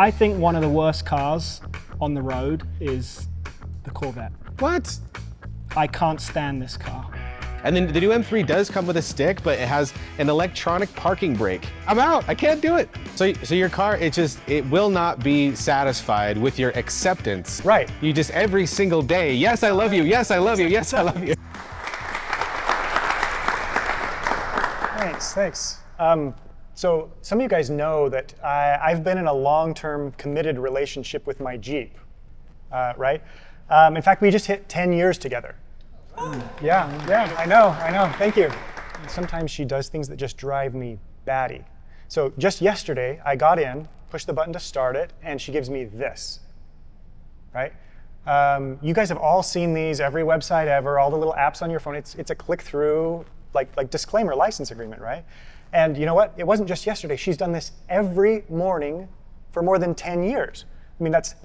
I think one of the worst cars on the road is the Corvette. What? I can't stand this car. And then the new M3 does come with a stick, but it has an electronic parking brake. I'm out, I can't do it. So your car, it will not be satisfied with your acceptance. Right. You just every single day, yes, I love you, yes, I love you, yes, I love you. Thanks. So some of you guys know that I've been in a long-term committed relationship with my Jeep, right? In fact, we just hit 10 years together. Yeah, I know, thank you. Sometimes she does things that just drive me batty. So just yesterday, I got in, pushed the button to start it, and she gives me this, right? You guys have all seen these, every website ever, all the little apps on your phone. It's a click-through, like disclaimer license agreement, right? And you know what? It wasn't just yesterday. She's done this every morning for more than 10 years. I mean, that's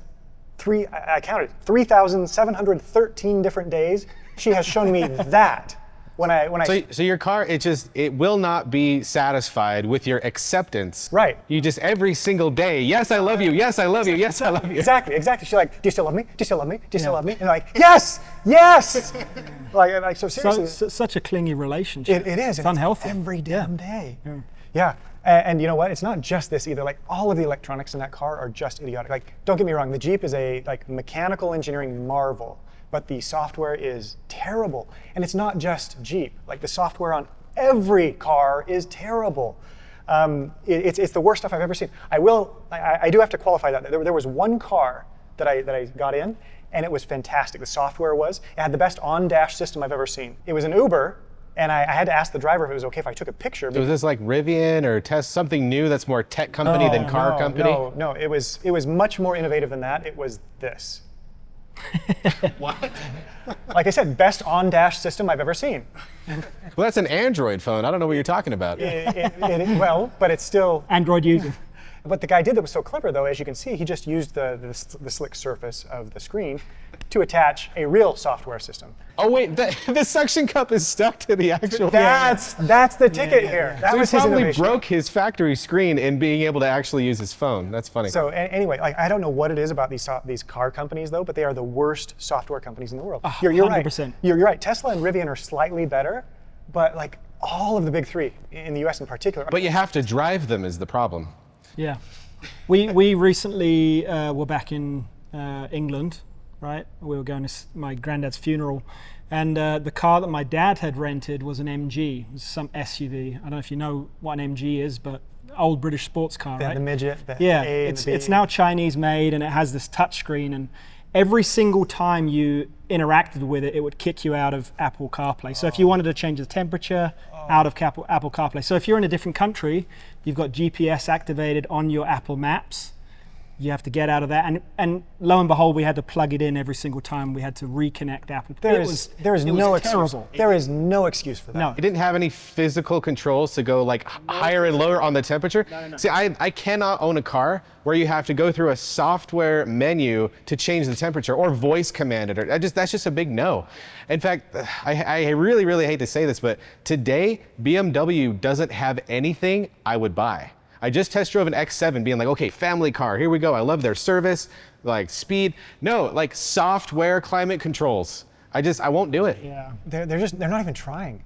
I counted 3,713 different days. She has shown me that So your car, it will not be satisfied with your acceptance. Right. You just every single day, yes, I love you, yes, I love you, yes, I love you. Exactly. She's like, do you still love me? Do you still love me? Do you still love me? And I'm like, yes. So seriously. Such a clingy relationship. It is. It's unhealthy. Every damn day. Yeah. And you know what? It's not just this either. Like all of the electronics in that car are just idiotic. Like, don't get me wrong, the Jeep is a mechanical engineering marvel, but the software is terrible. And it's not just Jeep. Like the software on every car is terrible. It's the worst stuff I've ever seen. I do have to qualify that. There was one car that I got in, and it was fantastic. The software it had the best on-dash system I've ever seen. It was an Uber. And I had to ask the driver if it was okay if I took a picture. So was this like Rivian or something new that's more tech company than car company? No, it was much more innovative than that. It was this. What? Like I said, best on-dash system I've ever seen. Well, that's an Android phone. I don't know what you're talking about. Well, but it's still Android user. What the guy did that was so clever, though, as you can see, he just used the slick surface of the screen to attach a real software system. Oh wait, the suction cup is stuck to the actual. That's the ticket here. That was his innovation. He probably broke his factory screen in being able to actually use his phone. That's funny. So anyway, I don't know what it is about these car companies though, but they are the worst software companies in the world. You're 100%. Right. You're right. Tesla and Rivian are slightly better, but like all of the big three in the U.S. in particular. But you have to drive them is the problem. Yeah. We recently were back in England, right? We were going to my granddad's funeral, and the car that my dad had rented was an MG. It was some SUV. I don't know if you know what an MG is, but old British sports car, right? The midget. It's now Chinese made, and it has this touchscreen, and every single time you interacted with it, it would kick you out of Apple CarPlay. So if you wanted to change the temperature, out of Apple CarPlay. So if you're in a different country, you've got GPS activated on your Apple Maps. You have to get out of that, and lo and behold, we had to plug it in every single time. We had to reconnect Apple. There is no excuse. There is no excuse for that. No, it didn't have any physical controls to go like higher and lower on the temperature. No. See, I cannot own a car where you have to go through a software menu to change the temperature or voice command it. That's just a big no. In fact, I really, really hate to say this, but today BMW doesn't have anything I would buy. I just test drove an X7 being like, okay, family car, here we go. I love their service, like speed. No, like software climate controls. I won't do it. Yeah, they're not even trying.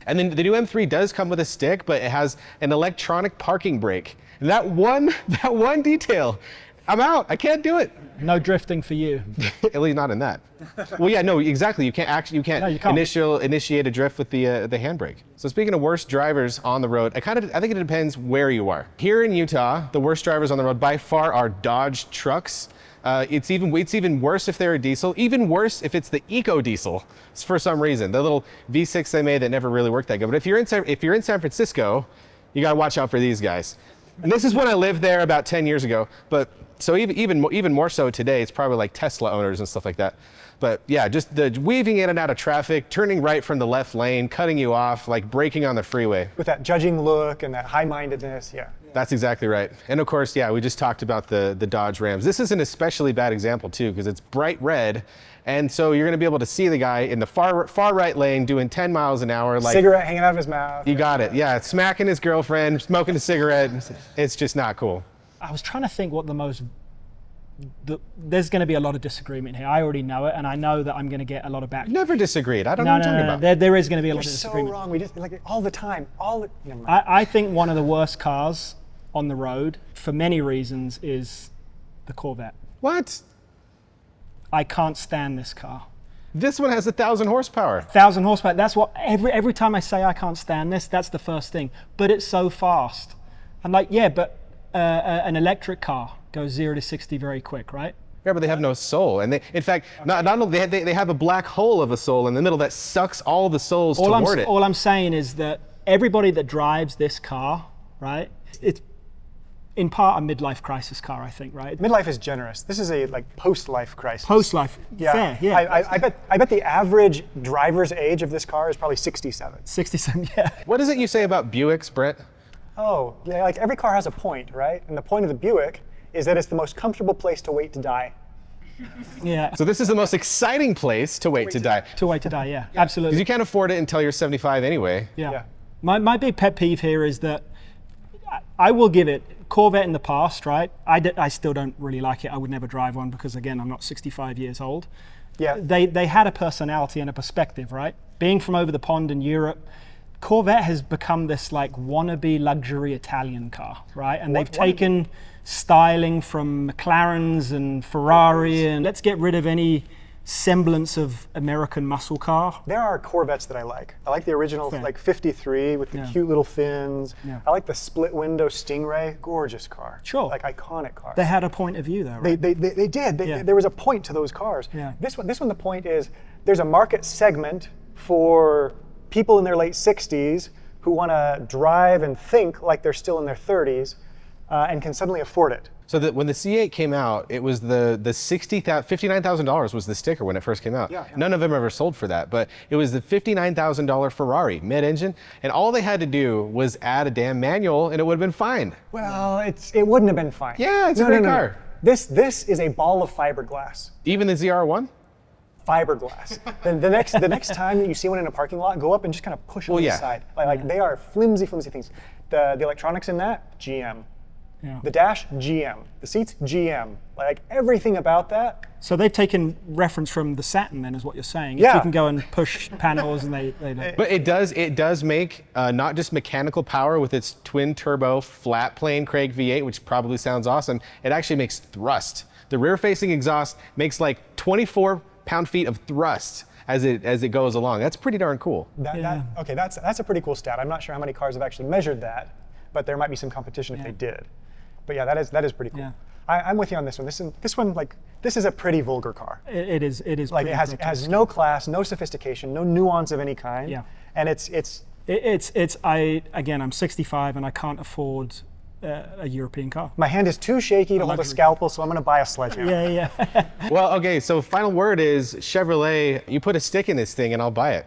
And then the new M3 does come with a stick, but it has an electronic parking brake. And that one detail, I'm out. I can't do it. No drifting for you. At least not in that. Well, yeah, no, exactly. You can't initiate a drift with the handbrake. So speaking of worst drivers on the road, I think it depends where you are. Here in Utah, the worst drivers on the road by far are Dodge trucks. It's even worse if they're a diesel. Even worse if it's the eco diesel for some reason. The little V6 they made that never really worked that good. But if you're in San Francisco, you gotta watch out for these guys. And this is when I lived there about 10 years ago. But so even more so today, it's probably like Tesla owners and stuff like that. But yeah, just the weaving in and out of traffic, turning right from the left lane, cutting you off, like braking on the freeway. With that judging look and that high-mindedness, yeah. That's exactly right. And of course, yeah, we just talked about the Dodge Rams. This is an especially bad example too, because it's bright red. And so you're gonna be able to see the guy in the far right lane doing 10 miles an hour. Like, cigarette hanging out of his mouth. You got it, yeah. Smacking his girlfriend, smoking a cigarette. It's just not cool. I was trying to think what there's going to be a lot of disagreement here. I already know it, and I know that I'm going to get a lot of back. Never disagreed. I don't know what you're talking about. There is going to be a lot of You're disagreement. so wrong. We just like all the time. Never mind. I think one of the worst cars on the road, for many reasons, is the Corvette. What? I can't stand this car. This one has 1,000 horsepower. 1,000 horsepower. That's what every time I say I can't stand this, that's the first thing. But it's so fast. I'm like, yeah, but an electric car goes 0 to 60 very quick, right? Yeah, but they have no soul, and in fact, not only they have a black hole of a soul in the middle that sucks all the souls toward it. All I'm saying is that everybody that drives this car, right? It's in part a midlife crisis car, I think, right? Midlife is generous. This is a like post-life crisis. Post-life, Yeah. fair, yeah. I bet the average driver's age of this car is probably 67. 67, yeah. What is it you say about Buicks, Brett? Oh, yeah, like every car has a point, right? And the point of the Buick is that it's the most comfortable place to wait to die. Yeah. So this is the most exciting place to wait to die. To wait to die, yeah, absolutely. Because you can't afford it until you're 75 anyway. Yeah. My big pet peeve here is that I will give it Corvette in the past, right? I still don't really like it. I would never drive one because, again, I'm not 65 years old. Yeah. They had a personality and a perspective, right? Being from over the pond in Europe, Corvette has become this like wannabe luxury Italian car, right? And they've taken styling from McLarens and Ferrari, and let's get rid of any semblance of American muscle car. There are Corvettes that I like. I like the original like 53 with the cute little fins. Yeah. I like the split window Stingray, gorgeous car. Sure. Like iconic car. They had a point of view though, right? They did. There was a point to those cars. Yeah. This one, the point is there's a market segment for people in their late 60s who want to drive and think like they're still in their 30s and can suddenly afford it. So that when the C8 came out, it was the $59,000 was the sticker when it first came out. Yeah. None of them ever sold for that, but it was the $59,000 Ferrari mid-engine, and all they had to do was add a damn manual, and it would have been fine. Well, it wouldn't have been fine. Yeah, it's a great car. This is a ball of fiberglass. Even the ZR1? Fiberglass. Then the next time you see one in a parking lot, go up and just kind of push on the side. Like they are flimsy things. The electronics in that, GM. Yeah. The dash, GM. The seats, GM. Like everything about that. So they've taken reference from the Saturn, then, is what you're saying. Yeah. If you can go and push panels, and they But it does make not just mechanical power with its twin turbo flat plane Craig V8, which probably sounds awesome. It actually makes thrust. The rear facing exhaust makes like 24 pound-feet of thrust as it goes along. That's pretty darn cool. Okay, that's a pretty cool stat. I'm not sure how many cars have actually measured that, but there might be some competition if they did. But yeah, that is pretty cool. Yeah. I'm with you on this one. This one, this is a pretty vulgar car. It is. Like it has no class, no sophistication, no nuance of any kind. Yeah. And I'm 65 and I can't afford a European car. my hand is too shaky to hold a scalpel, so I'm going to buy a sledgehammer. Yeah. Well, okay, so final word is Chevrolet, you put a stick in this thing and I'll buy it.